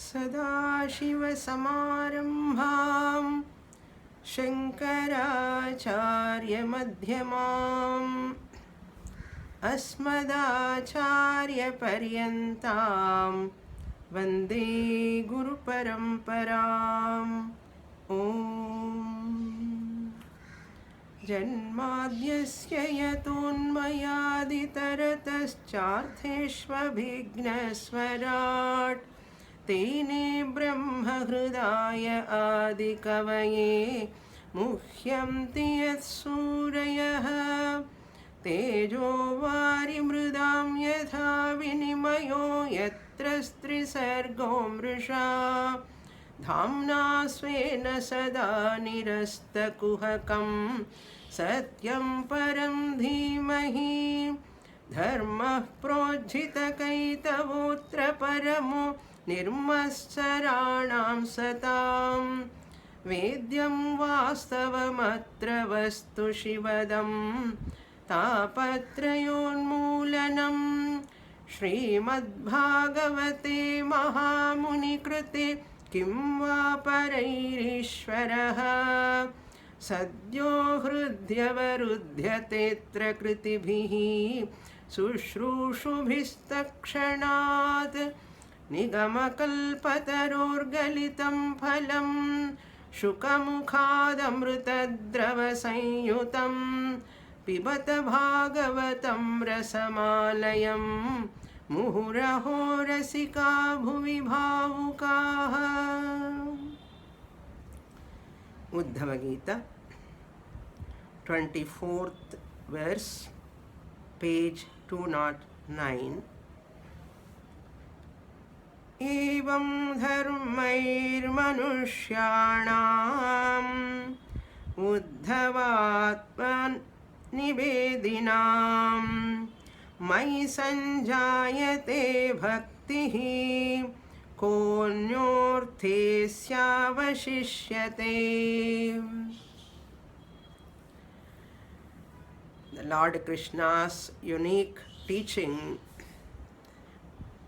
सदाशिवसमारम्भां शङ्कराचार्यमध्यमाम् अस्मदाचार्यपर्यन्तां वन्दे गुरुपरम्पराम्। ॐ जन्माद्यस्य यतोन्मयादितरतश्चार्थेष्वभिघ्नस्वराट् तेने ब्रह्महृदाय आदिकवये मुह्यन्ति यत्सूरयः तेजो वारिमृदां यथा विनिमयो यत्र स्त्रिसर्गो मृषा धाम्ना स्वेन सदा निरस्तकुहकं सत्यं परं धीमहि धर्मः प्रोज्झितकैतवोऽत्र परमो निर्मत्सराणां सतां वेद्यं वास्तवमत्र वस्तु शिवदं तापत्रयोन्मूलनं श्रीमद्भागवते महामुनिकृते किं वा परैरीश्वरः सद्यो हृद्यवरुध्यतेऽत्र कृतिभिः शुश्रूषुभिस्तत्क्षणात् निगमकल्पतरोर्गलितं फलं शुकमुखादमृतद्रवसंयुतं पिबत भागवतं रसमालयं मुहुरहो रसिका भुवि भावुकाः। Uddhav Gita 24th verse, page 209. एवं धर्मैर्मनुष्याणाम् उद्धवात्मनिवेदिनाम् मयि सञ्जायते भक्तिः कोऽन्योऽर्थे स्यावशिष्यते. The Lord Krishna's unique teaching,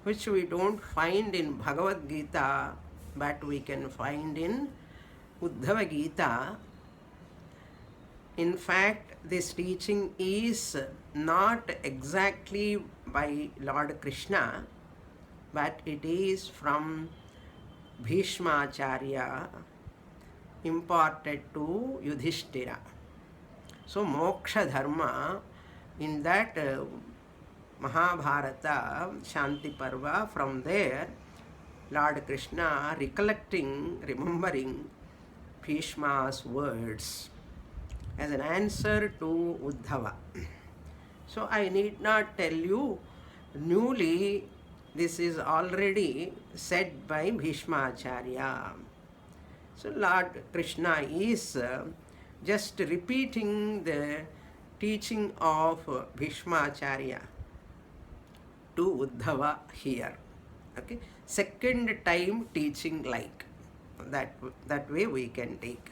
which we don't find in Bhagavad Gita, but we can find in Uddhava Gita. In fact, this teaching is not exactly by Lord Krishna, but it is from Bhishma Acharya, imparted to Yudhishthira. So, Moksha Dharma, in that Mahabharata, Shanti Parva, from there, Lord Krishna remembering Bhishma's words as an answer to Uddhava. So, I need not tell you, newly this is already said by Bhishma Acharya. So, Lord Krishna is just repeating the teaching of Bhishma Acharya to Uddhava here. Okay, second time teaching like that way we can take.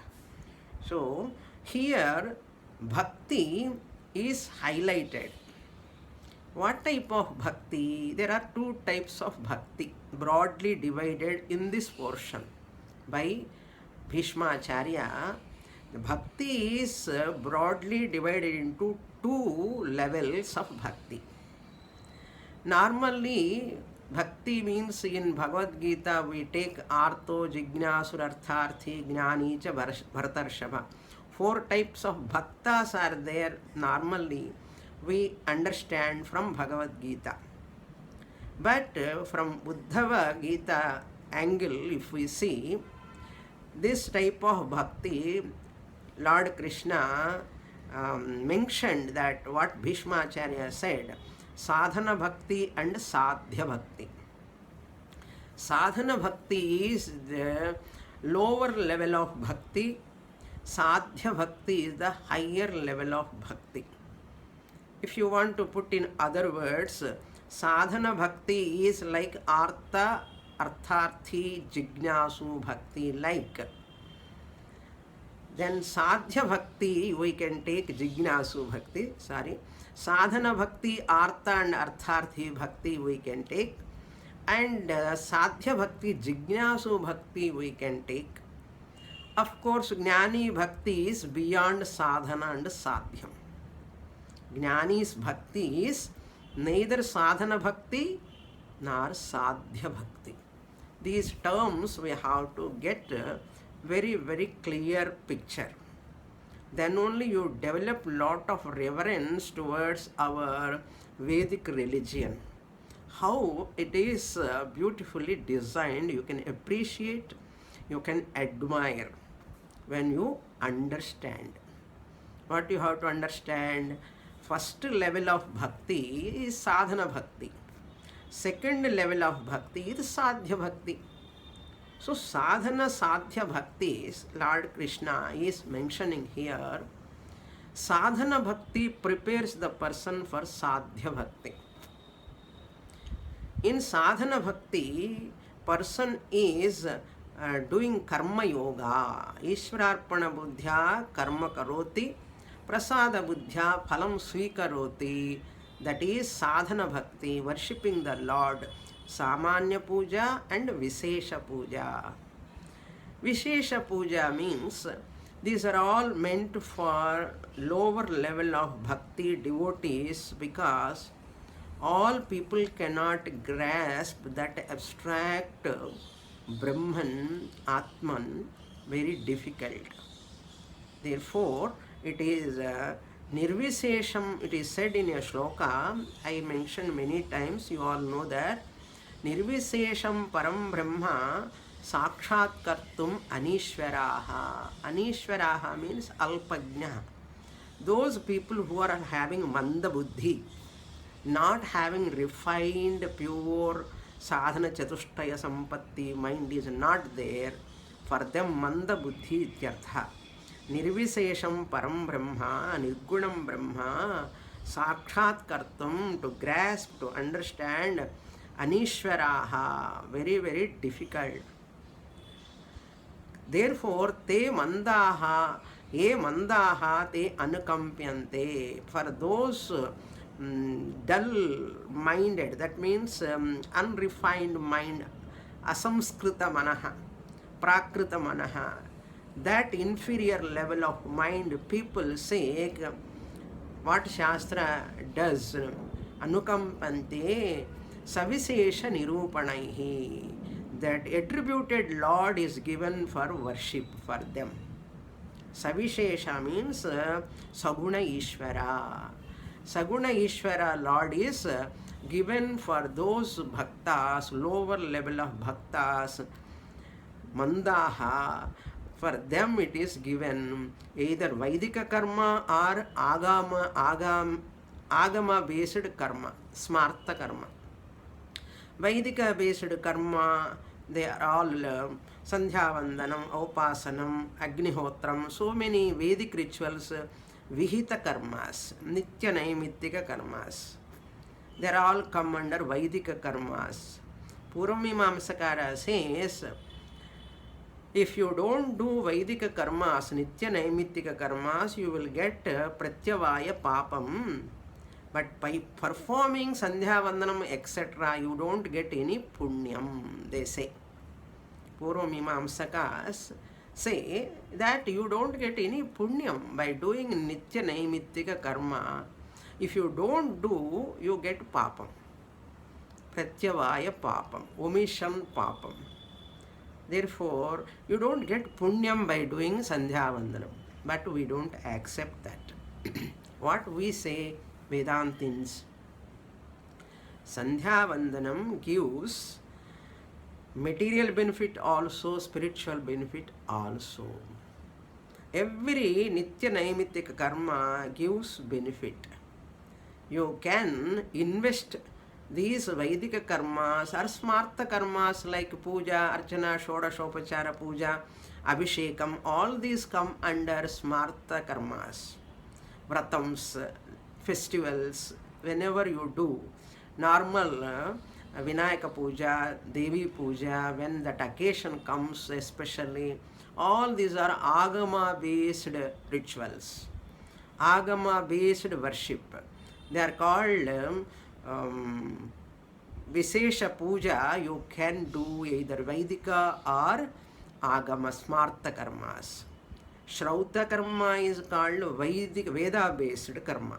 So here bhakti is highlighted. What type of bhakti? There are two types of bhakti broadly divided in this portion by Bhishma Acharya. The bhakti is broadly divided into two levels of bhakti. Normally, bhakti means in Bhagavad Gita we take artho, jignasurartharthi, jnani cha bhartarshava. Four types of bhaktas are there normally we understand from Bhagavad Gita. But from Uddhava Gita angle, if we see this type of bhakti, Lord Krishna mentioned that what Bhishma Acharya said, sadhana bhakti and sadhya bhakti. Sadhana bhakti is the lower level of bhakti, sadhya bhakti is the higher level of bhakti. If you want to put in other words, sadhana bhakti is like artha, artharthi, jignasu bhakti like. Then sadhya bhakti we can take jignasu bhakti, sadhana bhakti, artha and artharthi bhakti we can take, And Sadhya Bhakti, Jignasu Bhakti we can take. Of course, Jnani Bhakti is beyond sadhana and sadhyam. Jnani's Bhakti is neither sadhana bhakti nor sadhya bhakti. These terms we have to get a very, very clear picture. Then only you develop lot of reverence towards our Vedic religion. How it is beautifully designed, you can appreciate, you can admire when you understand. What you have to understand? First level of bhakti is sadhana bhakti. Second level of bhakti is sadhya bhakti. So sadhana sadhya bhaktis, Lord Krishna is mentioning here. Sadhana bhakti prepares the person for sadhya bhakti. In sadhana bhakti, person is doing karma yoga. Ishwararpana buddhya karma karoti, prasada buddhya phalam swikaroti. That is sadhana bhakti, worshipping the Lord. Samanya puja and Vishesha puja. Vishesha puja means these are all meant for lower level of bhakti devotees, because all people cannot grasp that abstract Brahman, Atman, very difficult. Therefore, it is Nirvishesham, it is said in a shloka, I mentioned many times, you all know that. Nirvishesham param brahma sakshat kartum anishwaraha. Anishwaraha means alpajna. Those people who are having manda buddhi, not having refined, pure sadhana chatushtaya sampatti, mind is not there. For them, manda buddhi ityartha. Nirvishesham param brahma, nirgunam brahma, sakshat kartum, to grasp, to understand, anishwaraha, very, very difficult. Therefore, te mandaha, ye mandaha, te anukampyante. For those dull-minded, that means unrefined mind, asamskrita manaha, prakrita manaha, that inferior level of mind, people say, what Shastra does, anukampante savishesha nirupanaihi, that attributed Lord is given for worship for them. Savishesha means Saguna Ishvara. Saguna Ishvara Lord is given for those bhaktas, lower level of bhaktas, mandaha. For them it is given either Vaidika karma or Agama based karma, Smartha karma. Vaidika based karma, they are all Sandhya Vandanam, Upasanam, Agnihotram, so many Vedic rituals, Vihita karmas, Nitya Naimittika karmas. They are all come under Vaidika karmas. Puramimamsakara says, if you don't do Vaidika karmas, Nitya Naimittika karmas, you will get Pratyavaya papam. But by performing Sandhya Vandanam, etc., you don't get any punyam, they say. Purvamimamsakas say that you don't get any punyam by doing Nitya Naimittika karma. If you don't do, you get papam. Pratyavaya papam, omission papam. Therefore, you don't get punyam by doing Sandhya Vandanam. But we don't accept that. What we say, Vedantins, Sandhya Vandanam gives material benefit also, spiritual benefit also. Every Nitya Naimittika karma gives benefit. You can invest these Vaidika karmas or Smartha karmas like puja, archana, shodashopachara puja, abhishekam, all these come under Smartha karmas. Vratams, festivals, whenever you do, normal Vinayaka puja, Devi puja, when that occasion comes especially, all these are Agama based rituals, Agama based worship. They are called Vishesha Puja, you can do either Vaidika or Agama Smarta Karmas. Shrauta Karma is called Veda based karma.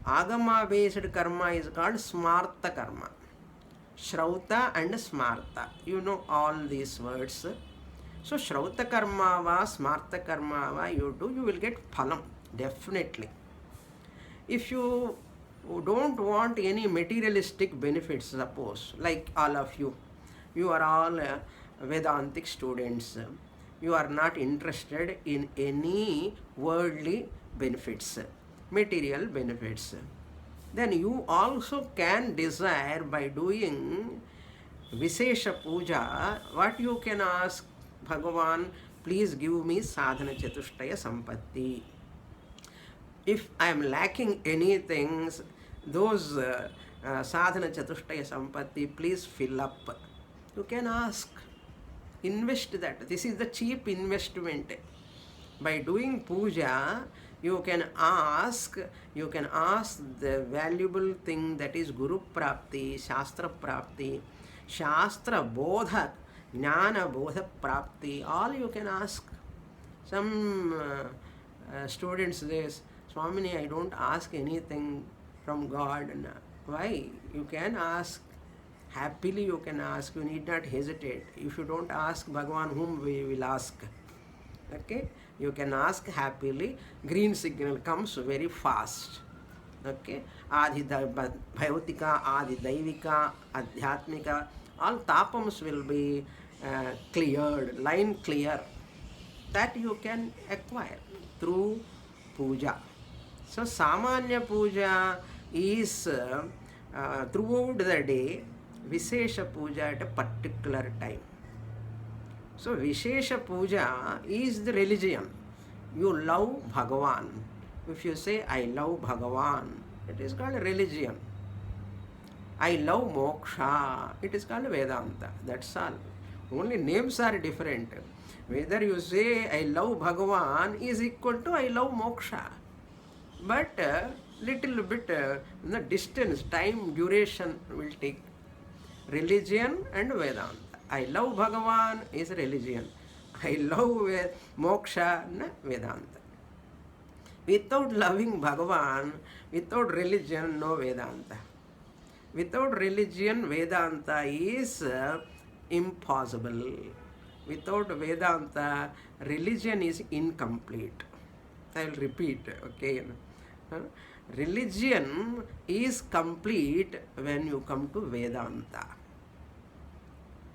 Agama based karma is called Smarta Karma. Shrauta and Smarta. You know all these words. So Shrauta Karma va, Smarta Karma va, you do, you will get phalam, definitely. If you don't want any materialistic benefits, suppose, like all of you, you are all Vedantic students, you are not interested in any worldly benefits, material benefits, then you also can desire by doing Vishesha Puja, what you can ask Bhagavan, please give me sadhana chatushtaya sampatti. If I am lacking anything, those sadhana chatushtaya sampatti, please fill up. You can ask, invest that. This is the cheap investment. By doing puja, you can ask the valuable thing, that is Guru Prapti, Shastra Prapti, Shastra Bodha, Jnana Bodha Prapti, all you can ask. Some students say, Swamini, I don't ask anything from God. Why? You can ask. Happily you can ask. You need not hesitate. If you don't ask Bhagavan, whom we will ask? Okay? You can ask happily. Green signal comes very fast. Okay? Adi Bhautika, Adi Daivika, Adhyatmika, all tapams will be cleared, line clear. That you can acquire through puja. So Samanya Puja is throughout the day, Vishesha Puja at a particular time. So Vishesha Puja is the religion. You love Bhagavan. If you say, I love Bhagavan, it is called religion. I love Moksha, it is called Vedanta. That's all. Only names are different. Whether you say, I love Bhagavan is equal to I love Moksha. But little bit the distance, time, duration will take. Religion and Vedanta. I love Bhagavan is religion. I love Moksha, Vedanta. Without loving Bhagavan, without religion, no Vedanta. Without religion, Vedanta is impossible. Without Vedanta, religion is incomplete. I will repeat, okay? Religion is complete when you come to Vedanta.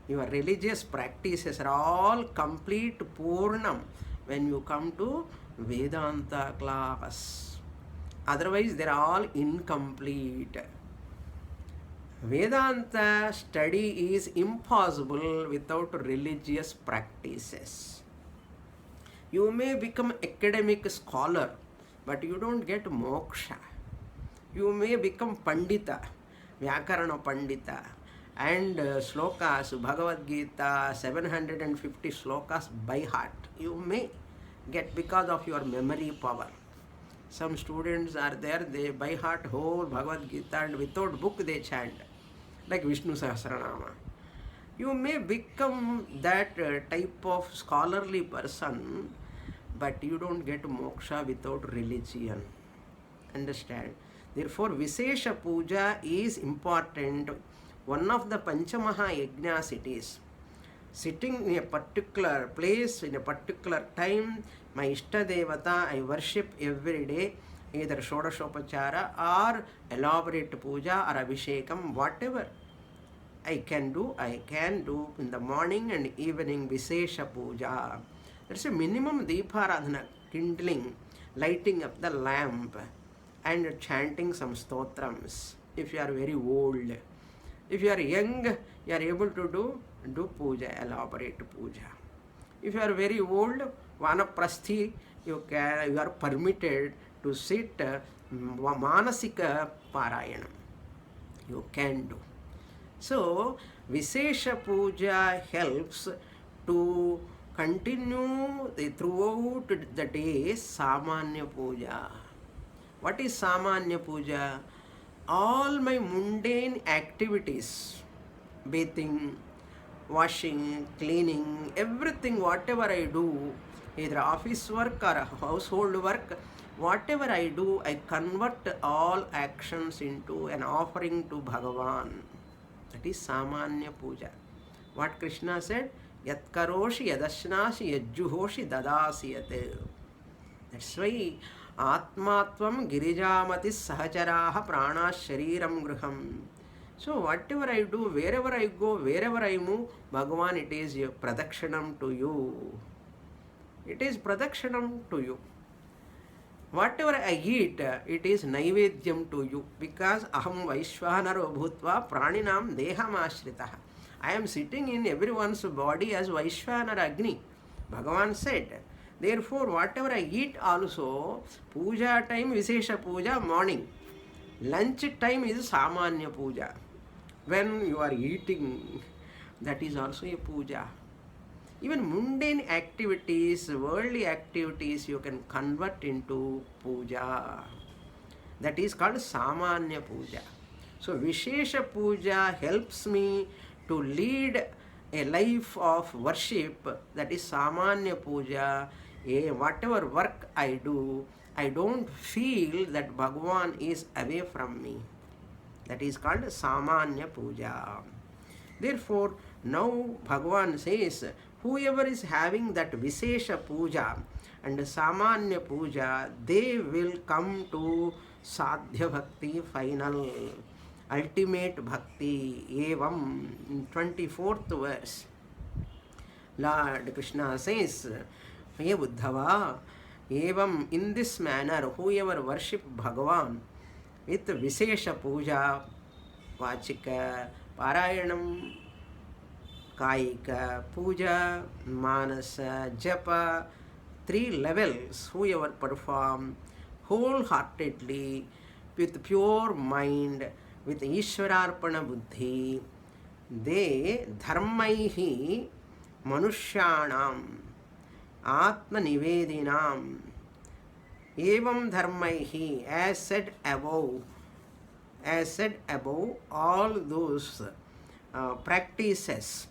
Your religious practices are all complete, Purnam, when you come to Vedanta class. Otherwise, they are all incomplete. Vedanta study is impossible without religious practices. You may become academic scholar, but you don't get moksha. You may become Pandita, Vyakarana Pandita, and Slokas, Bhagavad Gita, 750 Slokas by heart. You may get because of your memory power. Some students are there, they by heart whole Bhagavad Gita and without book they chant, like Vishnu Sahasranama. You may become that type of scholarly person, but you don't get moksha without religion. Understand? Therefore, Vishesha Puja is important. One of the Panchamaha Yajnas it is. Sitting in a particular place, in a particular time, my Ishta Devata I worship every day, either Shodashopachara or elaborate puja or Abhishekam, whatever I can do in the morning and evening Vishesha Puja. There is a minimum Deeparadhana, kindling, lighting up the lamp and chanting some stotrams. If you are very old, if you are young, you are able to do puja, elaborate puja. If you are very old, Vanaprasthi, you are permitted to sit Manasika Parayanam. You can do. So, Vishesha Puja helps to continue throughout the day Samanya Puja. What is Samanya Puja? all my mundane activities, bathing, washing, cleaning, everything, whatever I do, either office work or household work, whatever I do, I convert all actions into an offering to Bhagavan. That is Samanya Puja. What Krishna said, Yat karoshi yadashnashi yajjuhoshi dadasiyate. That's why Atmatvam Girijamati Sahacharaha Prana Shariram Griham. So whatever I do, wherever I go, wherever I move, Bhagavan, it is your pradakshanam to you. It is pradakshanam to you. Whatever I eat, it is naivedyam to you, because aham Vaishvanaro bhutva praninam deham ashritah. I am sitting in everyone's body as Vaishvanara Agni. Bhagavan said. Therefore, whatever I eat also, puja time Visesha Puja morning. Lunch time is Samanya Puja. When you are eating, that is also a puja. Even mundane activities, worldly activities, you can convert into puja. That is called Samanya Puja. So Vishesha Puja helps me to lead a life of worship. That is Samanya Puja. Whatever work I do, I don't feel that Bhagavan is away from me. That is called Samanya Puja. Therefore, now Bhagavan says, whoever is having that Visesha Puja and Samanya Puja, they will come to Sadhya Bhakti, final, ultimate Bhakti. Evam, 24th verse. Lord Krishna says, Hey Uddhava, evam, in this manner, whoever worship Bhagavan with Visesha Puja, Vachika, Parayanam, Kaika, Puja, Manasa, Japa, 3 levels, whoever perform wholeheartedly, with pure mind, with Ishwararpana Buddhi, they dharmaihi manushyanam Atma Nivedinam Evam Dharmaihi, as said above, all those practices,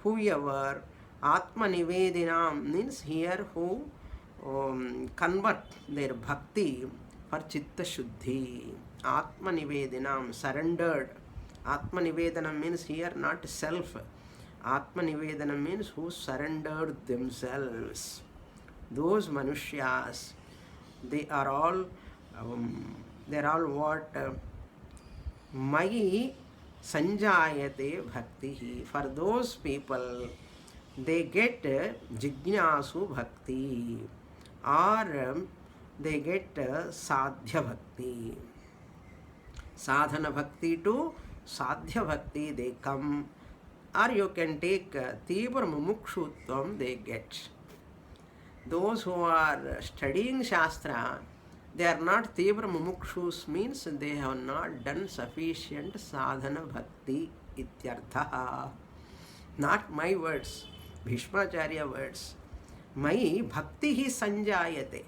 whoever Atma Nivedinam means here who convert their bhakti for Chitta Shuddhi. Atma Nivedinam, surrendered. Atma Nivedanam means here not self. Atma Nivedanam means who surrendered themselves. Those Manushyas, they are all what? Mai Sanjayate Bhakti. For those people, they get Jignasu Bhakti, or they get Sadhya Bhakti. Sadhana Bhakti to Sadhya Bhakti they come, or you can take Tibra Mumukshutvam they get. Those who are studying Shastra, they are not Tibra Mumukshus, means they have not done sufficient Sadhana Bhakti ityartha. Not my words, Bhishmacharya words. Mai Bhakti hi Sanjayate.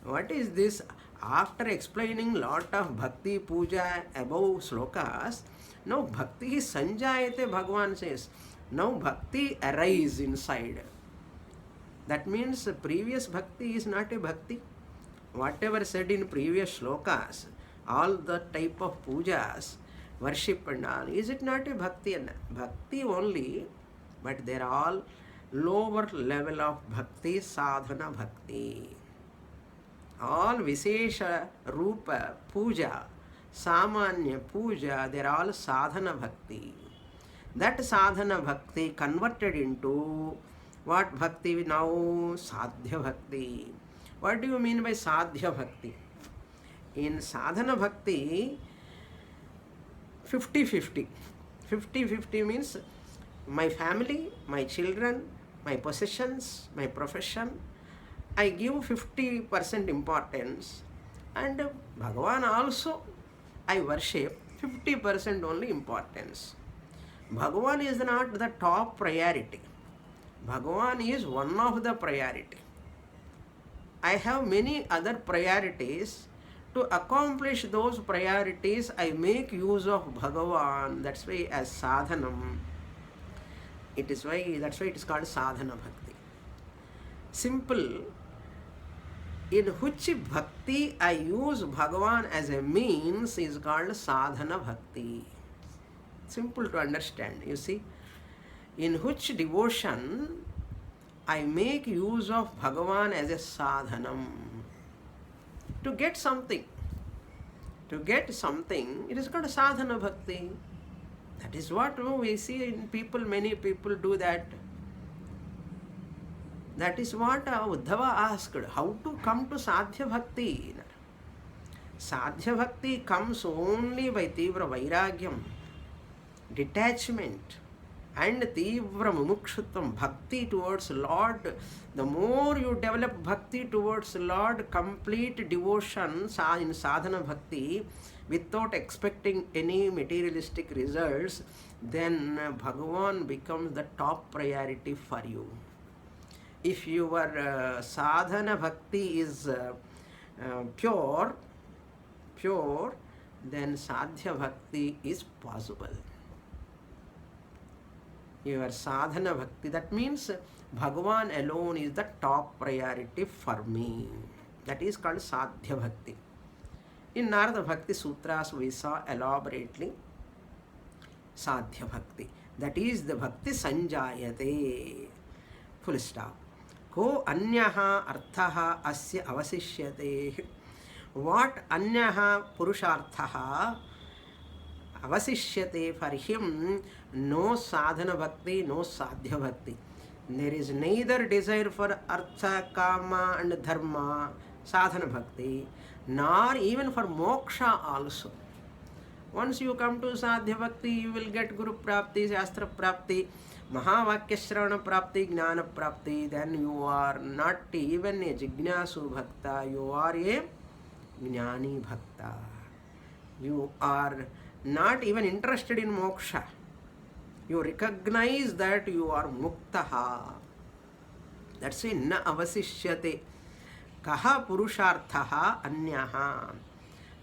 What is this? After explaining lot of Bhakti Puja above Slokas, now Bhakti hi Sanjayate, Bhagavan says. Now Bhakti arise inside. That means previous Bhakti is not a Bhakti. Whatever said in previous Slokas, all the type of pujas, worship and all, is it not a Bhakti? Bhakti only, but they are all lower level of Bhakti, Sadhana Bhakti. All Visesha Rupa Puja, Samanya Puja, they are all Sadhana Bhakti. That Sadhana Bhakti converted into what Bhakti now? Sadhya Bhakti. What do you mean by Sadhya Bhakti? In Sadhana Bhakti, 50-50. 50-50 means my family, my children, my possessions, my profession, I give 50% importance, and Bhagavan also I worship 50% only importance. Bhagavan is not the top priority. Bhagavan is one of the priority. I have many other priorities To accomplish those priorities, I make use of Bhagavan. That's why as sadhanam. That's why it is called sadhana bhakti. Simple. In which bhakti I use Bhagavan as a means is called sadhana bhakti. Simple to understand, you see. In which devotion I make use of Bhagavan as a sadhanam. To get something. To get something, it is called sadhana bhakti. That is what we see in people, many people do that. That is what Uddhava asked, how to come to Sadhya Bhakti. Sadhya Bhakti comes only by Tivra Vairagyam, detachment, and Tivra Mumukshutvam, bhakti towards Lord. The more you develop bhakti towards Lord, complete devotion in sadhana bhakti, without expecting any materialistic results, then Bhagavan becomes the top priority for you. If your sadhana bhakti is pure, then sadhya bhakti is possible. Your sadhana bhakti, that means Bhagavan alone is the top priority for me. That is called sadhya bhakti. In Narada Bhakti Sutras we saw elaborately sadhya bhakti. That is the bhakti sanjayate. Full stop. Ko anyaha arthaha asya avasishyate. What anyaha purusharthaha avasishyate, for him no sadhana bhakti, no sadhya bhakti. There is neither desire for artha, kama and dharma, sadhana bhakti, nor even for moksha also. Once you come to sadhya bhakti, you will get guru prapti, shastra prapti, mahavakya shravana prapti, jnana prapti. Then you are not even a jignasu bhakta, you are a jnani bhakta. You are not even interested in moksha. You recognize that you are muktaha. That's why na avasishyate. Kaha purusharthaha anyaha.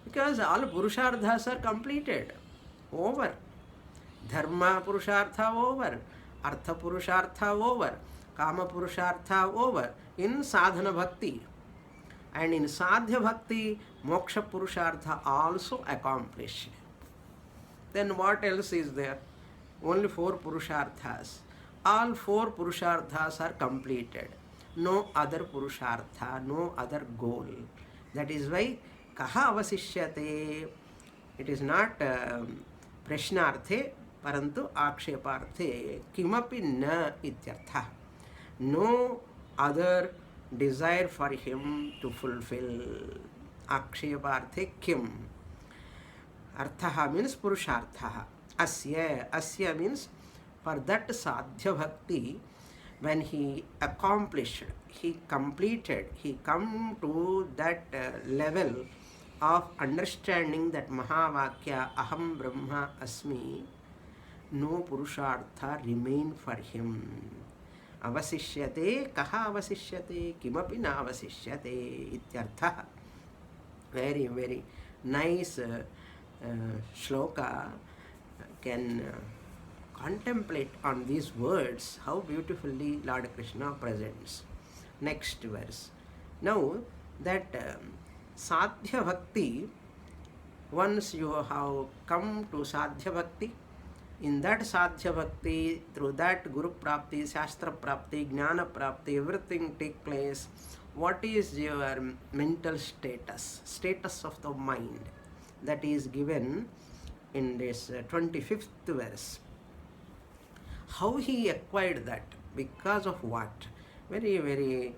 Because all purusharthas are completed. Over. Dharma purushartha over. Artha purushartha over. Kama purushartha over. In sadhana bhakti. And in sadhya bhakti, moksha purushartha also accomplished. Then what else is there? Only 4 purusharthas. All 4 purusharthas are completed. No other purushartha, no other goal. That is why kaha avasishyate. It is not prashnarthe, parantu aksheparthe. Kimapi na ityartha. No other desire for him to fulfill. Aksheparthe kim. Arthaha means purusharthaha. Asya means for that sadhya bhakti, when he accomplished, he completed, he come to that level of understanding that Mahavakya Aham Brahma Asmi, no purushartha remain for him. Avasishyate, kaha avasishyate, kimapi na avasishyate ityartha. Very, very nice shloka. Can contemplate on these words, how beautifully Lord Krishna presents. Next verse. Now that sadhya bhakti, once you have come to sadhya bhakti, in that sadhya bhakti, through that guru prapti, shastra prapti, jnana prapti, everything take place. What is your mental status of the mind? That is given in this 25th verse. How he acquired that? Because of what? Very, very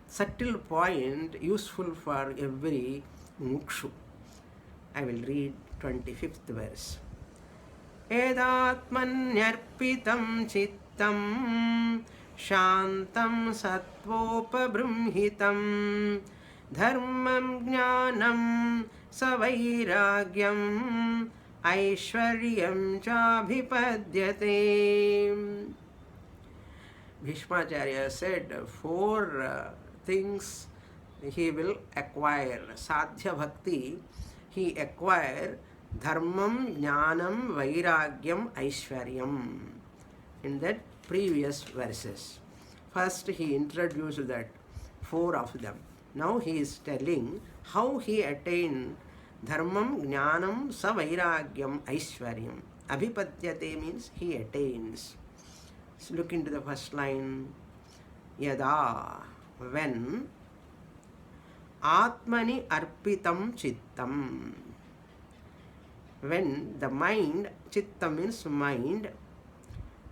subtle point, useful for every mukshu. I will read 25th verse. Edatmanyarpitam chittam shantam satvopabrimhitam dharmam jnanam savairagyam aishwaryam chabhipadyate. Bhishmacharya said 4 things he will acquire. Sadhya bhakti, he acquire dharmam, jnanam, vairagyam, aishwaryam. In that previous verses. First he introduced that 4 of them. Now he is telling how he attained dharmam, jnanam, savairagyam, aishwaryam. Abhipadyate means he attains. So look into the first line. Yada, when atmani arpitam chittam. When the mind, chitta means mind,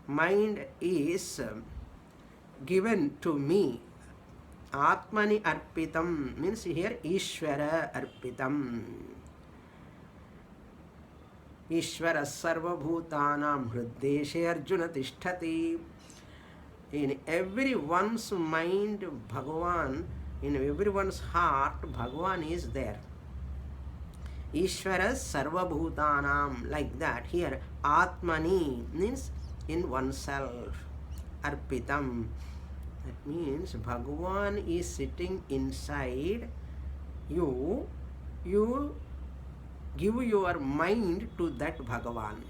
mind is given to me. Atmani arpitam means here Ishvara arpitam. Ishvara sarva bhutanam hriddeshe Arjuna tishtati. In everyone's mind, Bhagavan, in everyone's heart, Bhagavan is there. Ishvara sarva bhutanam, like that. Here, Atmani means in oneself. Arpitam. That means Bhagavan is sitting inside you. You give your mind to that Bhagavan.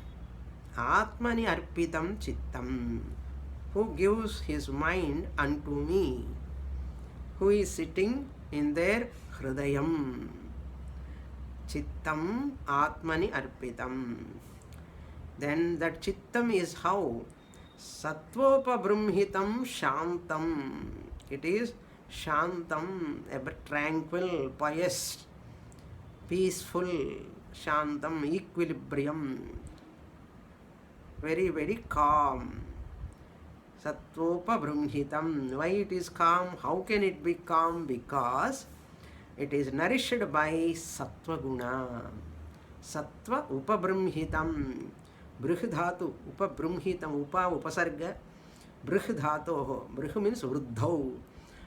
Atmani arpitam chittam. Who gives his mind unto me? Who is sitting in their hridayam. Chittam atmani arpitam. Then that chittam is how? Satvopabramhitam shantam. It is shantam, ever tranquil, pious, peaceful, shantam, equilibrium, very, very calm. Satvopabramhitam. Why it is calm? How can it be calm? Because it is nourished by sattva guna. Sattva upabramhitam. Brihadhatu upabramhitam. Upa upasarga. Brihadhatoho. Brih means vruddhau.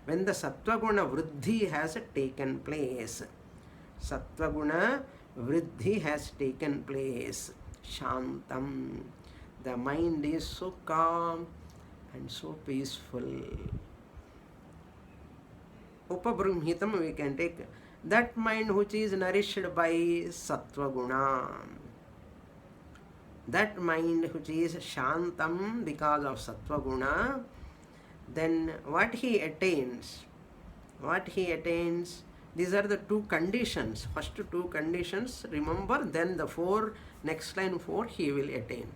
When the sattva guna vruddhi has taken place. Sattva guna vruddhi has taken place. Shantam. The mind is so calm and so peaceful. Upabramhitam we can take that mind which is nourished by sattva guna. That mind which is shantam because of sattva guna, then what he attains? What he attains? These are the 2 conditions. First 2 conditions, remember, then the 4, next line 4 he will attain.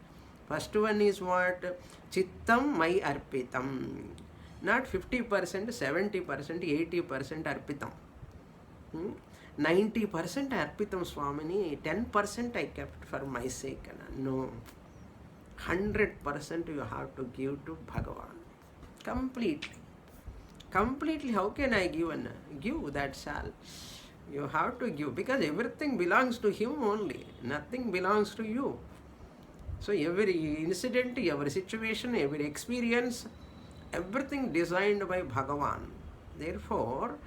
First one is what? Chittam mai arpitam. Not 50%, 70%, 80% arpitam. 90% arpitam Swamini, 10% I kept for my sake. No. 100% you have to give to Bhagavan. Completely. Completely, how can I give? Give, that's all. You have to give because everything belongs to him only. Nothing belongs to you. So every incident, every situation, every experience, everything designed by Bhagavan. Therefore,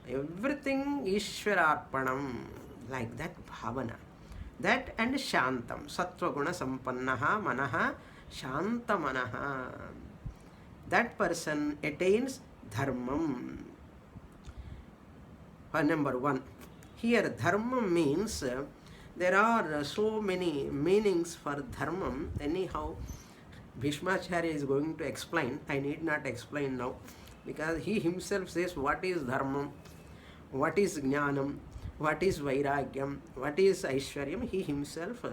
everything Ishwararpanam, like that bhavana. That and shantam, sattva guna sampannaha manaha shanta manaha. That person attains dharmam. Number 1. Here dharmam means there are so many meanings for dharmam. Anyhow, Bhishmacharya is going to explain. I need not explain now because he himself says what is dharmam, what is jnanam, what is vairagyam, what is aishwaryam. He himself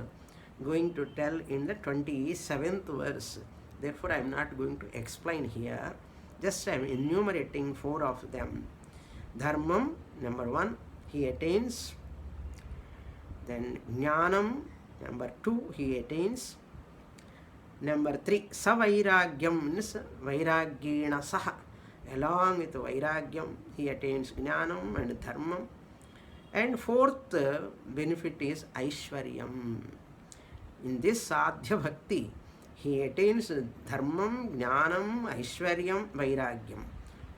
going to tell in the 27th verse. Therefore, I am not going to explain here. Just I am enumerating 4 of them. Dharmam, number 1, he attains. Then jnanam, number 2, he attains. Number 3, savairagyam means vairagyena saha. Along with vairagyam, he attains jnanam and dharmam. And 4th benefit is aishwaryam. In this sadhya bhakti, he attains dharmam, jnanam, aishwaryam, vairagyam.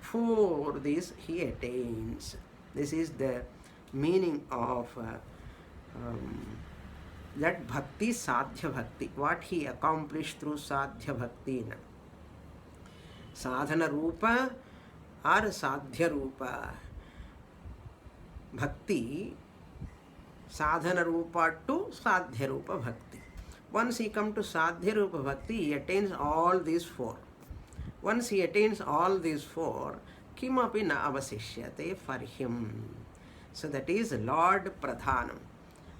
4 these he attains. This is the meaning of that bhakti, sadhya bhakti. What he accomplished through sadhya bhakti. Sadhana rupa or sadhya rupa. bhakti, sadhana rupa to sadhya rupa bhakti. Once he comes to sadhya rupa bhakti, he attains all these four. Once he attains all these four, kimapi na avasishyate for him. So that is Lord Pradhanam.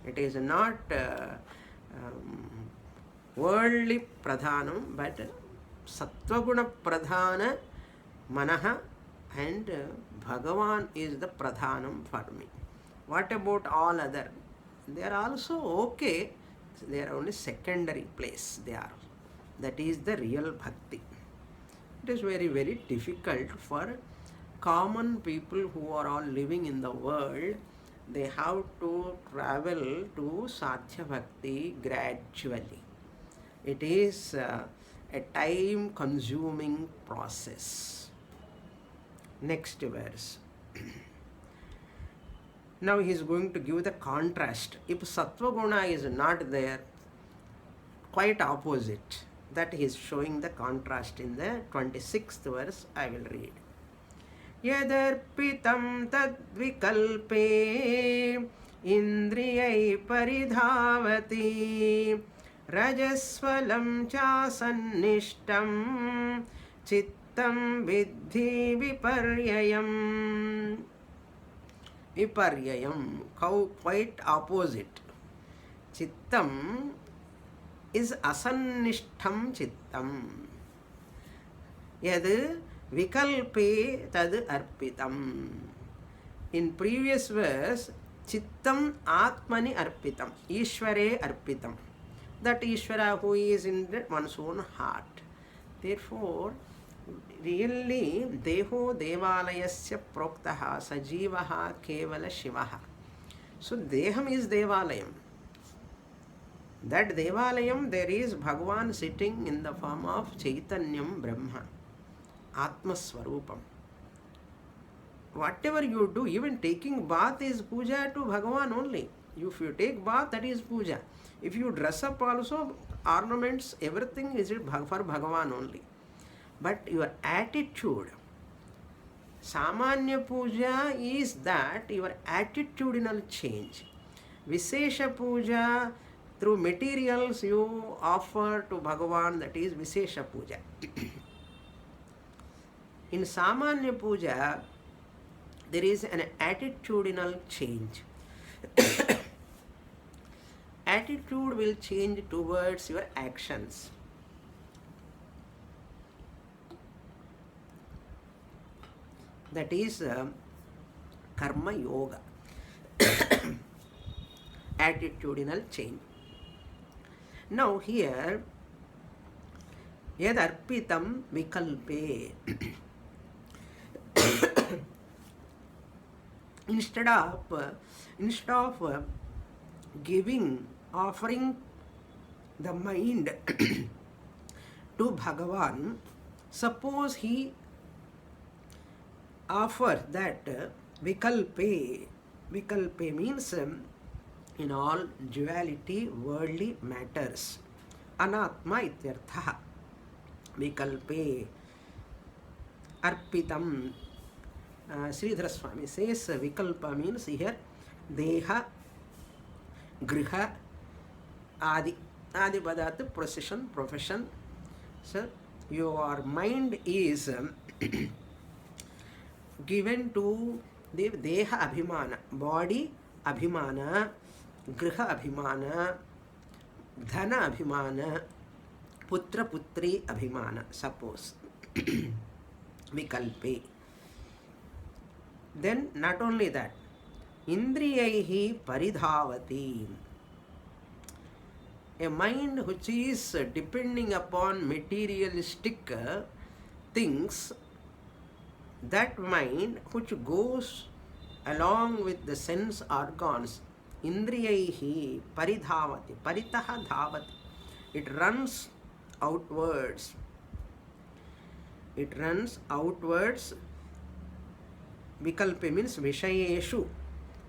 It is not worldly Pradhanam, but Sattvaguna Pradhana Manaha, and Bhagavan is the Pradhanam for me. What about all other? They are also okay. They are only secondary place. They are. That is the real bhakti. It is very, very difficult for common people who are all living in the world. They have to travel to Satya Bhakti gradually. It is a time consuming process. Next verse. Now he is going to give the contrast. If Sattva Guna is not there, quite opposite. That he is showing the contrast in the 26th verse. I will read. Yadarpitam tadvikalpe indriyai paridhavati rajasvalam chasannishtam chittam vidhi viparyayam. Viparyayam, quite opposite. Chittam is asannishtam chittam. Yad vikalpe tad arpitam. In previous verse, chittam atmani arpitam, Ishvare arpitam. That Ishvara who is in one's own heart. Therefore, really, Deho Devalayasya Proktaha Sajivaha Kevala Shivaha. So, Deham is Devalayam. That Devalayam, there is Bhagavan sitting in the form of Chaitanyam Brahma, Atma Swarupam. Whatever you do, even taking bath is puja to Bhagavan only. If you take bath, that is puja. If you dress up also, ornaments, everything is for Bhagavan only. But your attitude, Samanya puja is that your attitudinal change. Vishesha puja, through materials you offer to Bhagavan, that is Vishesha puja. In Samanya puja, there is an attitudinal change. Attitude will change towards your actions. That is karma yoga. Attitudinal change. Now here, yad arpitam vikalpe. Instead of giving, offering the mind to Bhagavan, suppose he offers that vikalpe. Vikalpe means in all duality, worldly matters. Anatma ityartha. Vikalpe. Arpitam. Sridhara Swami says vikalpa means here deha, griha, adi. Adi padat profession. So your mind is given to the deha abhimana, body abhimana, griha abhimana, dhana abhimana, putra putri abhimana, suppose. Vikalpe. Then not only that, indriyaihi paridhavati. A mind which is depending upon materialistic things, that mind which goes along with the sense organs, indriyaihi paridhavati, paritaha dhavati. It runs outwards. It runs outwards. Vikalpe means vishayeshu.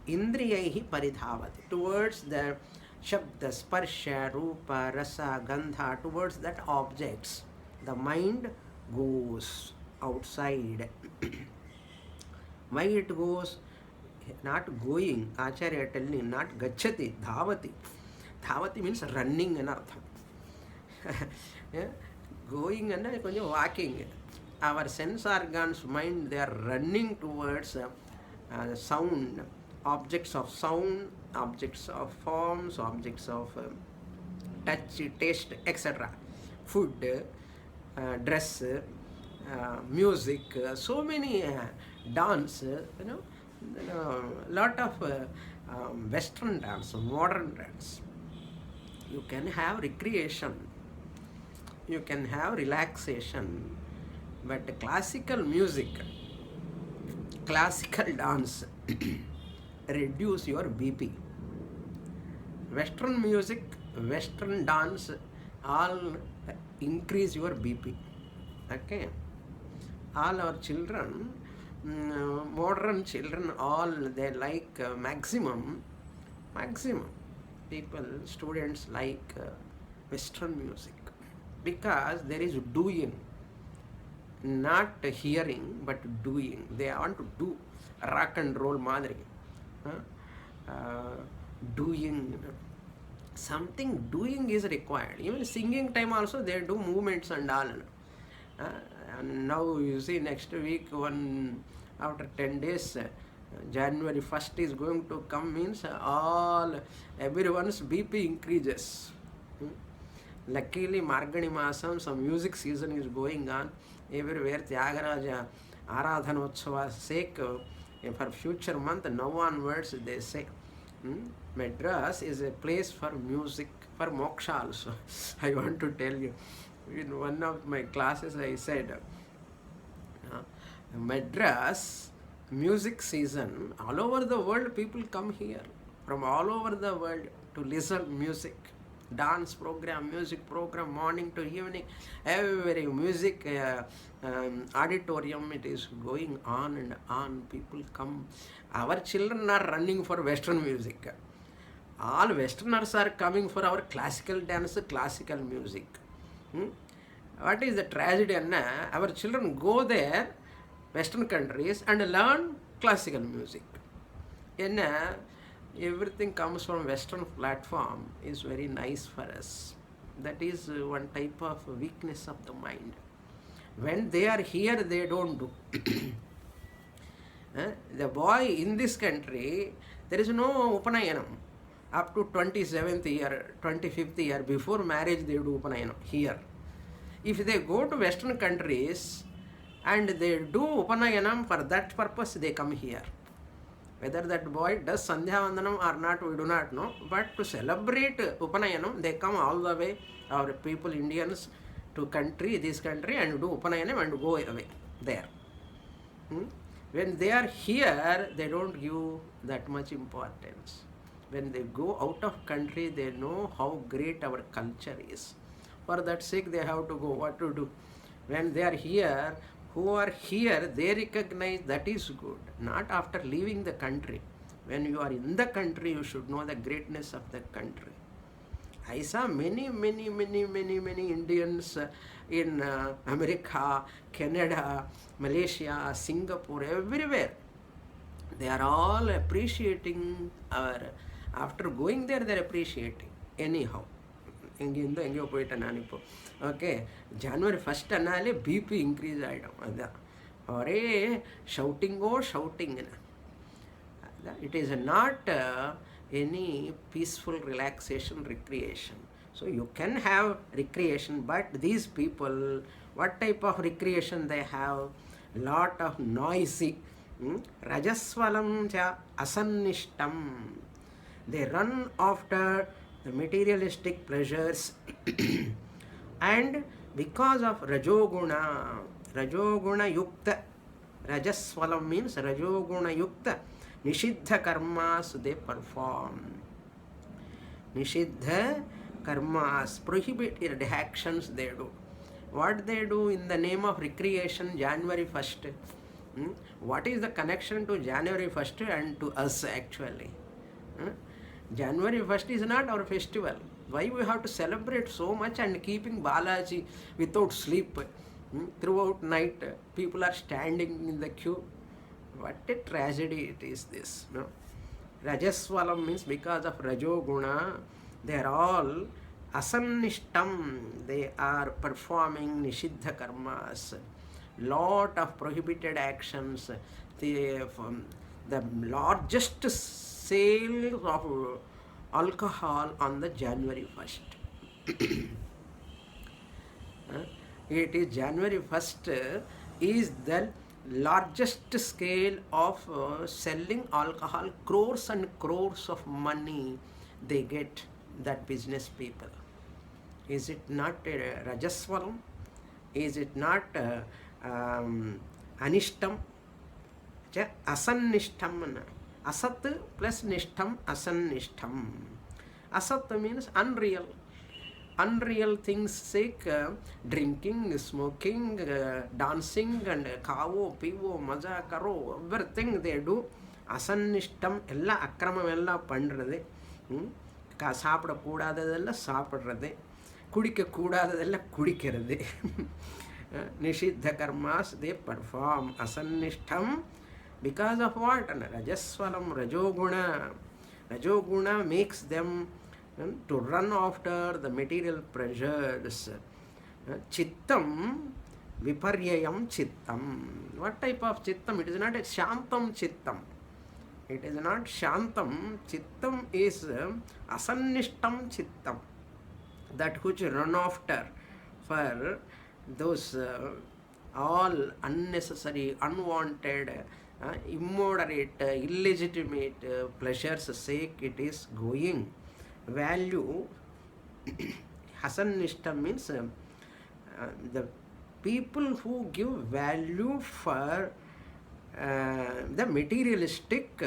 Indriyaihi paridhavati. Towards the shabda, sparsha, rupa, rasa, gandha, towards that objects. The mind goes outside. Why it goes? not going. Acharya telling, not gachati, dhavati. Dhavati means running and artham. Yeah? Going and walking. Our sense organs, mind, they are running towards sound, objects of sound, objects of forms, objects of touch, taste, etc. Food, dress, music, so many dance, lot of Western dance, modern dance. You can have recreation, you can have relaxation, but classical music, classical dance reduce your BP. Western music, Western dance, all increase your BP. Okay, all our children, modern children, all they like maximum people, students like Western music, because there is doing, not hearing but doing. They want to do rock and roll madri, doing something. Doing is required. Even singing time also they do movements and all. And now you see next week, after 10 days, January 1st is going to come, means everyone's BP increases. Luckily, Margani Masam, some music season is going on everywhere. Tyagaraja Aradhanotsava's sake, for future month, now onwards, they say Madras is a place for music, for moksha also. I want to tell you, in one of my classes I said, Madras music season, all over the world people come here, from all over the world, to listen music, dance program, music program, morning to evening, every music auditorium, it is going on and on. People come. Our children are running for Western music. All Westerners are coming for our classical dance, classical music. What is the tragedy? Our children go there, Western countries, and learn classical music. Everything comes from Western platform is very nice for us. That is one type of weakness of the mind. When they are here, they don't do. The boy in this country, there is no Upanayanam. Up to 27th year, 25th year, before marriage they do Upanayanam here. If they go to Western countries and they do Upanayanam, for that purpose they come here. Whether that boy does Sandhya Vandanam or not, we do not know. But to celebrate Upanayanam, they come all the way, our people, Indians, to this country, and do Upanayanam and go away there. When they are here, they don't give that much importance. When they go out of country, they know how great our culture is. For that sake, they have to go. What to do? When they are here, who are here, they recognize that is good. Not after leaving the country. When you are in the country, you should know the greatness of the country. I saw many Indians in America, Canada, Malaysia, Singapore, everywhere. They are all appreciating our, after going there, they are appreciating. Anyhow. Okay, January 1st annale BP increase item. Or shouting. It is not any peaceful relaxation, recreation. So you can have recreation, but these people, what type of recreation they have? Lot of noisy. Rajasvalam cha asannishtam. They run after the materialistic pleasures and because of Rajoguna Yukta, Rajasvalam means Rajoguna Yukta, Nishiddha karmas they perform. Nishiddha karmas, prohibited actions they do. What they do in the name of recreation, January 1st? What is the connection to January 1st and to us actually? January 1st is not our festival. Why we have to celebrate so much and keeping Balaji without sleep? Throughout night, people are standing in the queue. What a tragedy it is this, no? Rajasvalam means because of Rajoguna, they are all asannishtam, they are performing nishiddha karmas, lot of prohibited actions. The largest sale of alcohol on the January 1st. It is January 1st is the largest scale of selling alcohol. Crores and crores of money they get, that business people. Is it not Rajasvalam? Is it not Anishtam? Asannishtam. Asat plus Nishtam, Asannishtam. Asat means unreal. Unreal things sake, drinking, smoking, dancing, and kavo, pivo, maja, karo, everything they do. Asannishtam, ella akramam ella pandrathe. Saapda koodadadella saapdrathe. Kudikka koodadadella kudikkirathe. Nishiddha karmas they perform. Asannishtam because of what? Rajasvalam, Rajoguna. Rajoguna makes them to run after the material pleasures. Chittam, viparyayam chittam. What type of chittam? It is not a shantam chittam. It is not shantam. Chittam is asannishtam chittam. That which run after for those all unnecessary, unwanted, immoderate, illegitimate pleasures sake it is going. Value, Hasannishta means the people who give value for the materialistic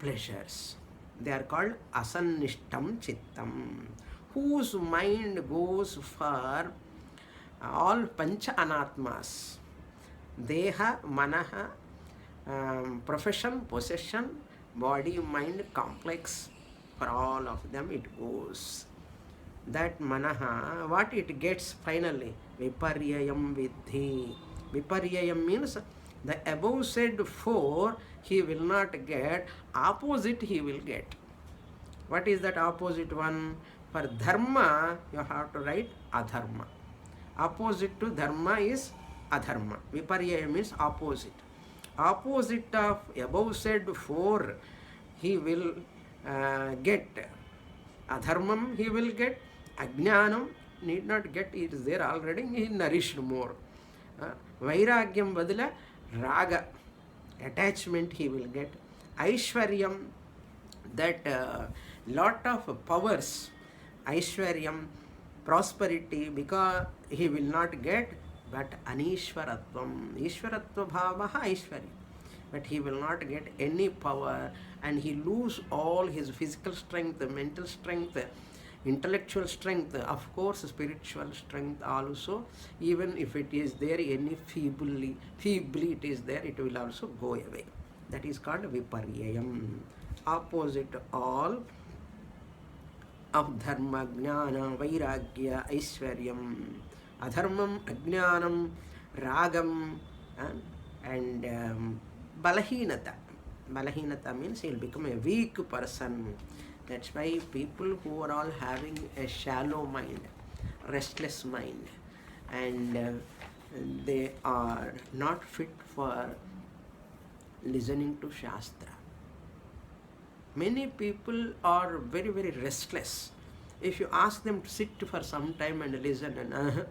pleasures. They are called Asannishtam Chittam, whose mind goes for all Pancha Anatmas, Deha, Manaha, profession, possession, body, mind, complex. For all of them it goes. That manaha, what it gets finally? Viparyayam vidhi. Viparyayam means the above said 4 he will not get, opposite he will get. What is that opposite one? For dharma you have to write adharma. Opposite to dharma is adharma. Viparyayam means opposite. Opposite of above said 4 he will get. Adharmam he will get. Ajnanam need not get, it is there already, he nourished more. Vairagyam badala raga, attachment he will get. Aishwaryam, that lot of powers, Aishwaryam, prosperity, because he will not get, but Anishwaratvam, Ishwaratva bhavaha Aishwaryam. But he will not get any power and he lose all his physical strength, mental strength, intellectual strength, of course spiritual strength also. Even if it is there, any feebly it is there, it will also go away. That is called Viparyayam. Opposite all of dharma, jnana, vairagya, aishwaryam. Adharmam, ajnanam, ragam, and balahinata. Balahinata means he will become a weak person. That's why people who are all having a shallow mind, restless mind, and they are not fit for listening to Shastra. Many people are very, very restless. If you ask them to sit for some time and listen, and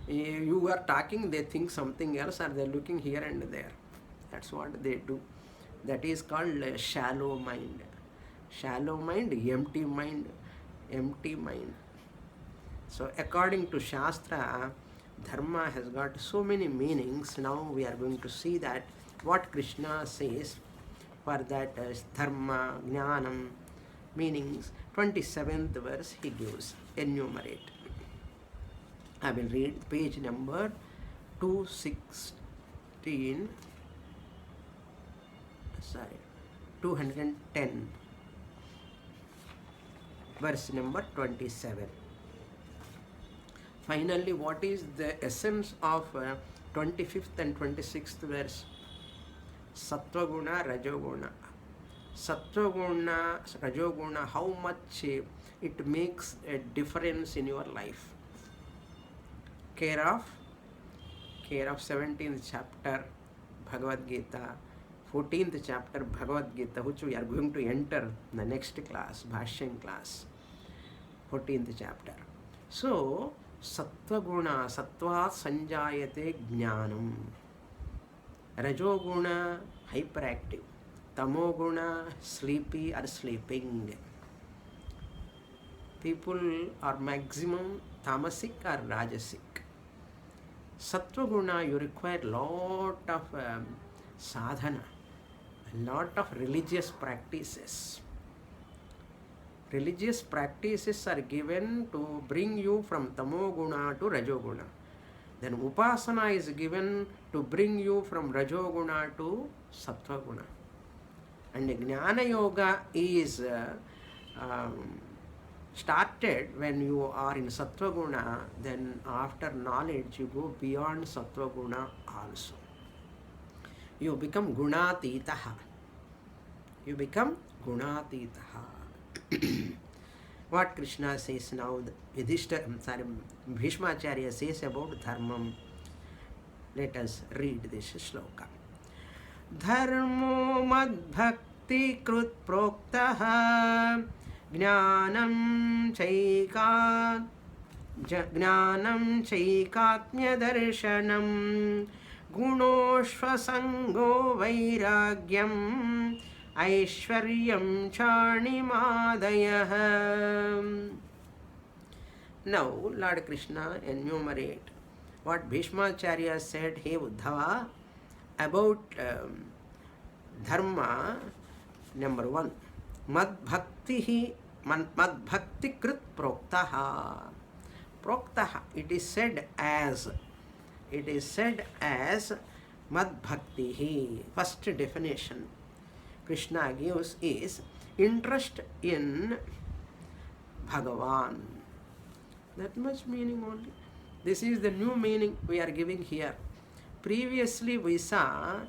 you are talking, they think something else, or they are looking here and there. That's what they do. That is called shallow mind. Shallow mind, empty mind, empty mind. So according to Shastra, dharma has got so many meanings. Now we are going to see that what Krishna says for that dharma, jnanam, meanings. 27th verse he gives, enumerate. I will read page number 216, 210, verse number 27. Finally, what is the essence of 25th and 26th verse? Sattva-guna, Rajoguna. Sattva-guna, Rajoguna, how much it makes a difference in your life. Care of 17th chapter Bhagavad Gita, 14th chapter Bhagavad Gita, which we are going to enter in the next class, Bhashyan class, 14th chapter. So, Sattva-guna, Sattva sanjayate jnanam. Rajoguna, hyperactive. Tamoguna, sleepy or sleeping. People are maximum tamasic or rajasic. Sattva-guna, you require lot of sadhana, a lot of religious practices. Religious practices are given to bring you from Tamoguna to Rajoguna. Then Upasana is given to bring you from Rajoguna to Sattva-guna. And Jnana Yoga is started when you are in Sattva-guna, then after knowledge you go beyond Sattva-guna also. You become Gunatitaha. You become Gunatitaha. What Krishna says now, Bhishmacharya says about Dharmam. Let us read this sloka. Dharmo madbhakti krut proktaha Jnanam chaikatmya darshanam gunoshvasango vairagyam aishwaryam chanimadayah. Now Lord Krishna enumerate what Bhishmacharya said, hey Uddhava, about dharma. Number 1, madbhakti krit proktaha. Proktaha, it is said as madbhakti. First definition Krishna gives is interest in Bhagavan. That much meaning only. This is the new meaning we are giving here. Previously we saw,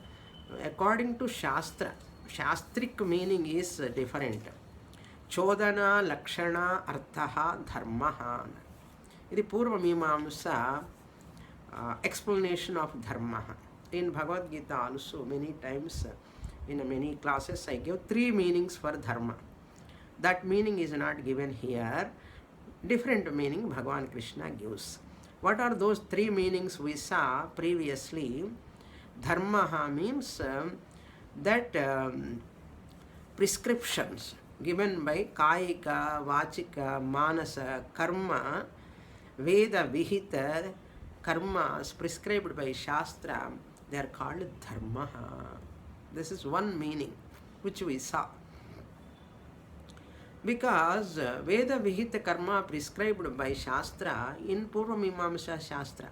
according to Shastra, Shastric meaning is different. Chodana, Lakshana, Arthaha, Dharmaha. This is Purva Mimamsa explanation of Dharma. In Bhagavad Gita also many times, in many classes I give 3 meanings for Dharma. That meaning is not given here. Different meaning Bhagavan Krishna gives. What are those 3 meanings we saw previously? Dharma means that prescriptions given by Kayika, Vachika, Manasa, Karma, Veda, Vihita, Karmas prescribed by Shastra, they are called Dharma. This is one meaning which we saw. Because Veda, Vihita, Karma prescribed by Shastra in Purva Mimamsa Shastra,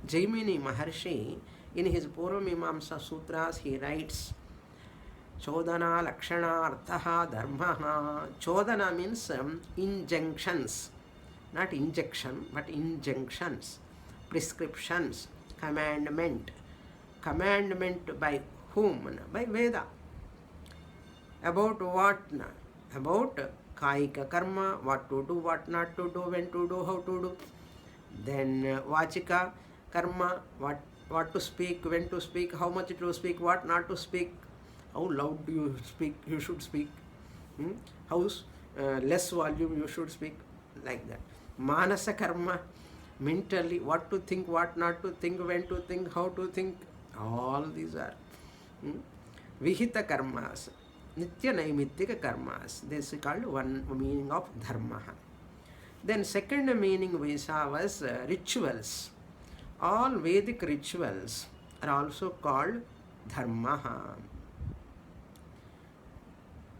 Jaimini Maharshi in his Purva Mimamsa Sutras he writes Chodana, Lakshana, Arthaha, Dharmaha. Chodana means injunctions, not injection, but injunctions, prescriptions, commandment. Commandment by whom? By Veda. About what? About Kayika Karma, what to do, what not to do, when to do, how to do. Then Vachika Karma, what to speak, when to speak, how much to speak, what not to speak, how loud do you speak, you should speak, how less volume you should speak, like that. Manasa Karma, mentally, what to think, what not to think, when to think, how to think, all these are. Vihita Karmas, Nitya Naimittika Karmas, this is called one meaning of Dharma. Then second meaning we saw was rituals. All Vedic rituals are also called Dharma.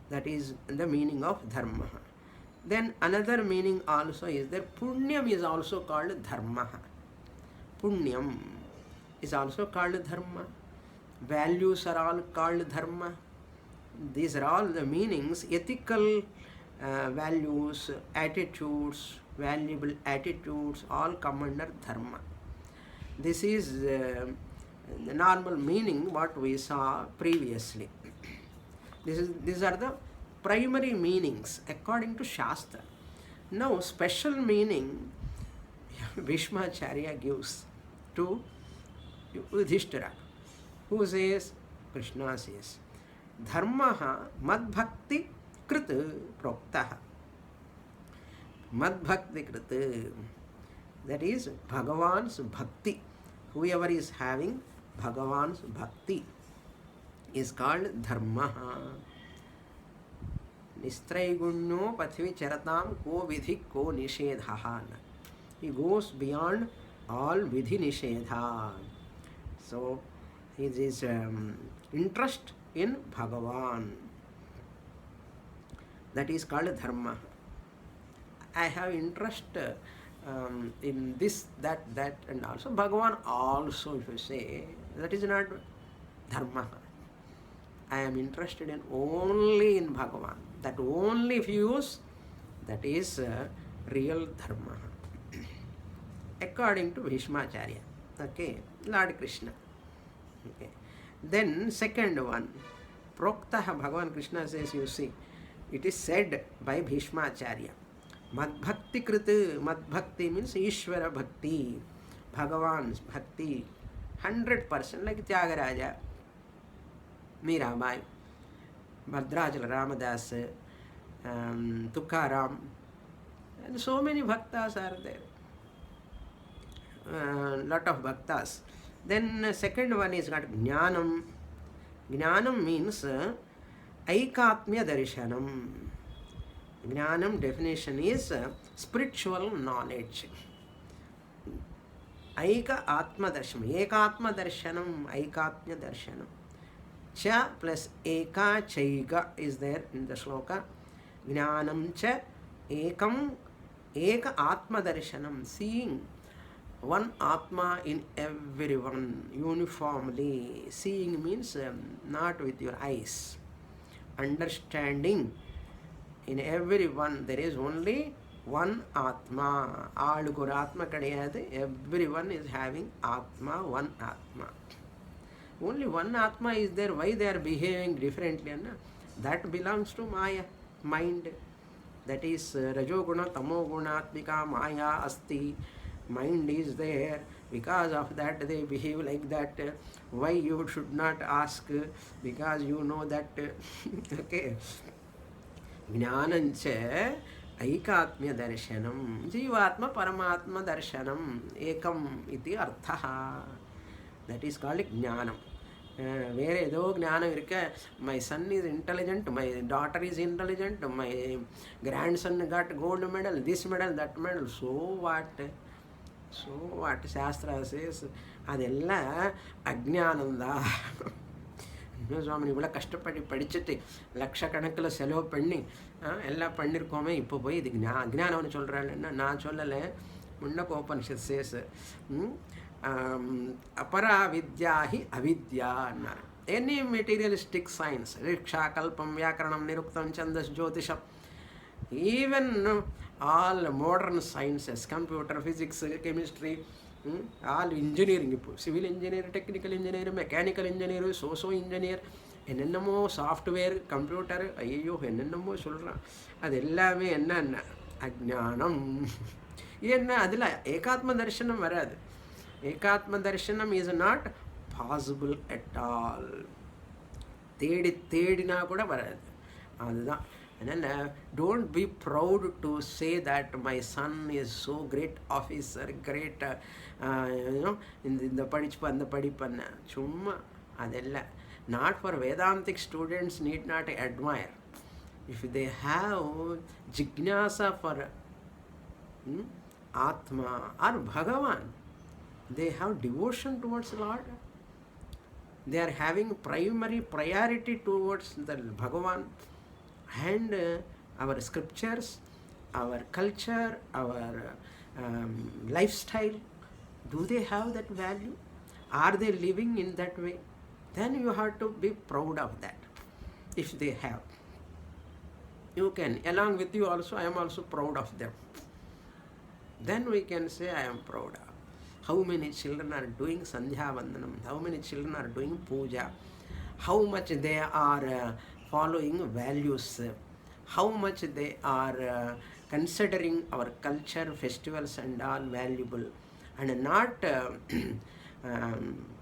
That is the meaning of Dharma. Then another meaning also is that Punyam is also called Dharma. Punyam is also called Dharma. Values are all called Dharma. These are all the meanings, ethical values, attitudes, valuable attitudes, all come under Dharma. This is the normal meaning what we saw previously. These are the primary meanings according to Shastra. Now special meaning Bhishmacharya gives to Yudhishthira, who says, Krishna says, Dharmaha madbhakti krit proktaha. Madbhakti krit, that is Bhagavan's bhakti. Whoever is having Bhagavan's bhakti is called Dharmaha. Nistraigunyo pathvi charatam ko vidhi ko nishedhaha. He goes beyond all vidhi nishedha. So his interest in Bhagavan, that is called Dharma. I have interest in this, that, and also Bhagavan also, if you say, that is not Dharma. I am interested in only in Bhagavan. That only if you use, that is real Dharma. According to Bhishmacharya. Okay, Lord Krishna. Okay. Then second one, Proktaha, Bhagavan Krishna says, you see, it is said by Bhishmacharya. Madbhakti kriti, Madbhakti means Ishvara Bhakti, Bhagavan's Bhakti, 100%, like Tyagaraja, Mirabai, Bhadrajala Ramadas, Tukaram, and so many bhaktas are there. Lot of bhaktas. Then second one is got Jnanam. Jnanam means Aikatmya Darshanam. Jnanam definition is spiritual knowledge. Aika Atma Darshanam. Ekatma Darshanam, Aikatmya Darshanam. Cha plus Eka Chaiga is there in the Sloka. Jnanam cha Ekam Eka Atma Darshanam. Seeing one Atma in everyone uniformly. Seeing means not with your eyes. Understanding in everyone there is only one Atma. Aalugur Atma kadiyadu. Everyone is having Atma, one Atma. Only one Atma is there. Why they are behaving differently? That belongs to Maya, mind. That is Rajoguna, Tamoguna, Atmika, Maya, Asti. Mind is there. Because of that they behave like that. Why you should not ask? Because you know that. Okay. Jnanancha Aikatmya Darshanam. Jivatma Paramatma Darshanam. Ekam iti arthaha. That is called Jnanam. Where edo Jnanam irka, my son is intelligent, my daughter is intelligent, my grandson got gold medal, this medal, that medal. So what? So what Shastra says, adella Ajnananda. SWAMINI இவ்வளோ கஷ்டப்பட்டு படிச்சுட்டு லட்சக்கணக்கில் செலவு பண்ணி எல்லாம் பண்ணியிருக்கோமே. இப்போ போய் இது அஜ்ஞானம்னு சொல்கிறாங்கன்னா நான் சொல்லலை, முண்டகோபனிஷத் சேஸ் அபரா வித்யா ஹி அவித்யா அன்னார். எனி மெటీరియలిస్టిక్ సైన్స్, రిక్షా కల్పం వ్యాకరణం నిరుక్తం ఛందస్ జ్యోతిషం, even all modern sciences, computer, physics, chemistry, all engineering, இப்போ civil engineer, technical engineer, mechanical engineer, so so engineer, என்னென்னமோ சாஃப்ட்வேர், கம்ப்யூட்டர், ஐயோ என்னென்னமோ சொல்கிறான். அது எல்லாமே என்னன்னா அஜ்ஞானம். ஏன்னா அதில் ஏகாத்ம தரிசனம் வராது. ஏகாத்ம தரிசனம் is not possible at all. தேடினா கூட வராது. அதுதான். அதனால் don't be proud to say that my son is so great officer, great இந்த படிப்பு அந்த படிப்புன்னு சும்மா அதெல்லாம். Not for Vedantic students need not admire. If they have ஜிக்ஞாசா for Atma or Bhagavan, they have devotion towards Lord. They are having primary priority towards the Bhagavan. And our scriptures, our culture, our lifestyle, do they have that value? Are they living in that way? Then you have to be proud of that. If they have, you can, along with you also, I am also proud of them. Then we can say I am proud of. how many children are doing Sandhya Vandanam, how many children are doing puja, how much they are following values, how much they are considering our culture, festivals and all valuable, and not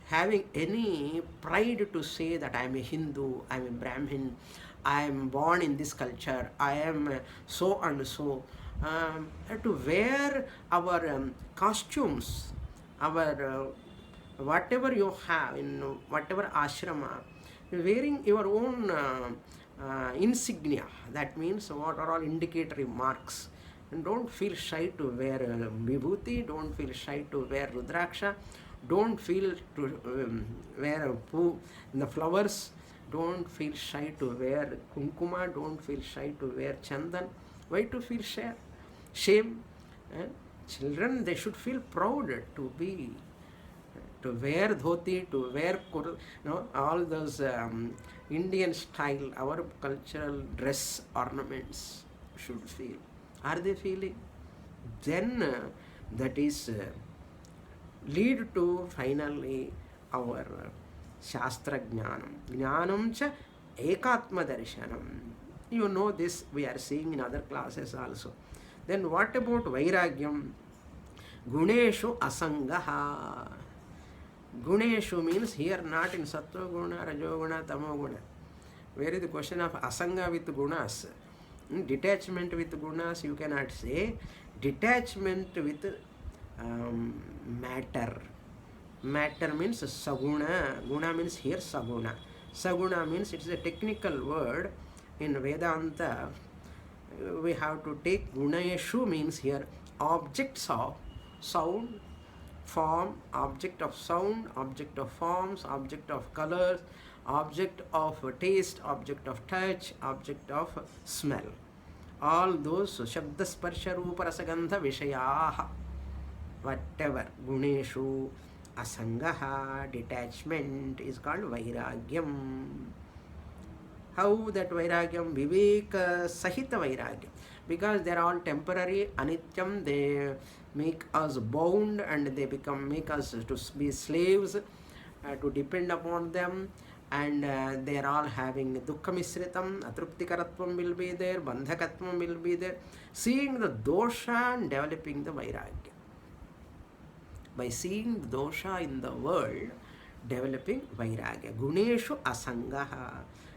having any pride to say that I am a Hindu, I am a Brahmin, I am born in this culture, I am so and so. To wear our costumes, our whatever you have in whatever ashrama, wearing your own insignia, that means what are all indicatory marks. And don't feel shy to wear vibhuti, don't feel shy to wear rudraksha, don't feel to wear the flowers, don't feel shy to wear kunkuma, don't feel shy to wear chandan. Why to feel shame? Children, they should feel proud to be, to wear dhoti, to wear all those Indian style, our cultural dress ornaments should feel. Are they feeling? Then that is lead to finally our Shastra Jnanam. Jnanam cha ekatma darshanam. You know this, we are seeing in other classes also. Then what about Vairagyam? Guneshu asangaha. Guneshu means here not in Sattva Guna, Rajo Guna, Tamo Guna. Where is the question of asanga with gunas? Detachment with gunas you cannot say. Detachment with matter. Matter means saguna. Guna means here saguna. Saguna means it is a technical word. In Vedanta, we have to take gunayeshu means here objects of sound, form, object of sound, object of forms, object of colors, object of taste, object of touch, object of smell. All those shabda sparsha rupa rasagandha vishayaha, whatever, guneshu asangaha, detachment is called vairagyam. How that vairagyam? Viveka sahita vairagyam. Because they are all temporary, anityam, they make us bound and they make us to be slaves, to depend upon them, and they are all having dukkha misritam, atruptikaratvam will be there, bandhakatvam will be there. Seeing the dosha and developing the vairagya. By seeing the dosha in the world, developing vairagya. Guneshu asangaha,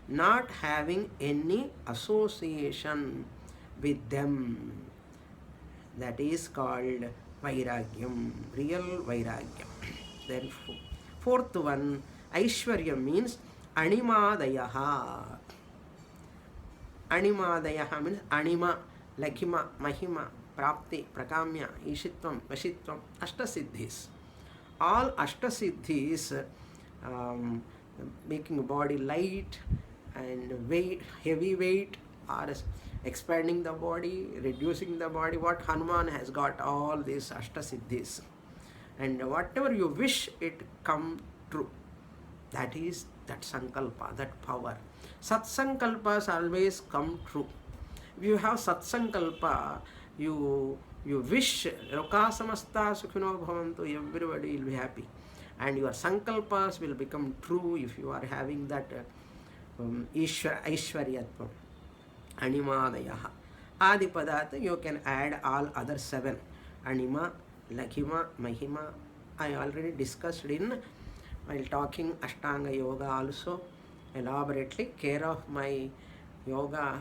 not having any association with them. That is called vairagyam, real vairagyam. Then fourth one, Aishwaryam means animadayaha. Animadayaha means anima, lakhima, mahima, prapti, prakamya, ishitvam, vashitvam, ashtasiddhis. All ashtasiddhis, making body light and weight, heavy weight, or expanding the body, reducing the body. What Hanuman has got all these ashtasiddhis. And whatever you wish, it come true. That is that sankalpa, that power. Satsankalpas always come true. If you have satsankalpa, you wish lokasamasta sukhino bhavantu, everybody will be happy. And your sankalpas will become true if you are having that Aishwaryatvam. Animadayaha. Adipadat, you can add all other 7. Anima, Lakhima, Mahima. I already discussed while talking Ashtanga Yoga also elaborately. Care of my yoga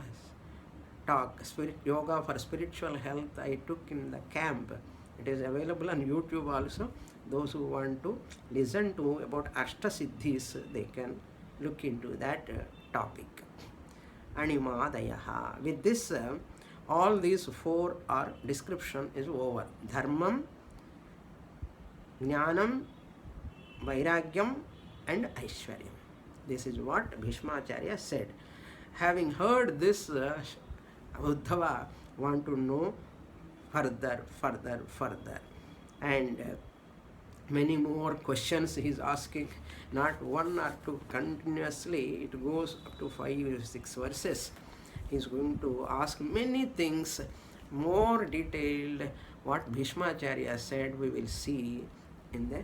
talk, yoga for spiritual health, I took in the camp. It is available on YouTube also. Those who want to listen to about Ashtasiddhis, they can look into that topic. Animadayaha. With this, all these 4 are description is over. Dharmam, Jnanam, Vairagyam and Aishwaryam. This is what Bhishmacharya said. Having heard this, Uddhava want to know further. And many more questions he is asking, not 1 or 2, continuously. It goes up to 5 or 6 verses. He is going to ask many things, more detailed. What Bhishmacharya said, we will see in the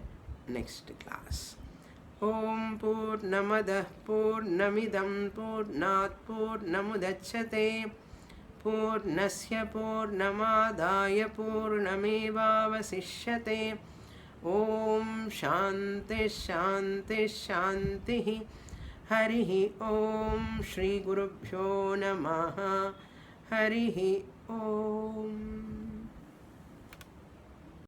next class. Om Purnamadah Purnamidam Purnat Purnamudachyate Purnasya Purnamadaya Purnamevavasishyate. Om Shanti Shanti Shanti. Harihi Om Shri Gurubhyo Namaha. Harihi Om.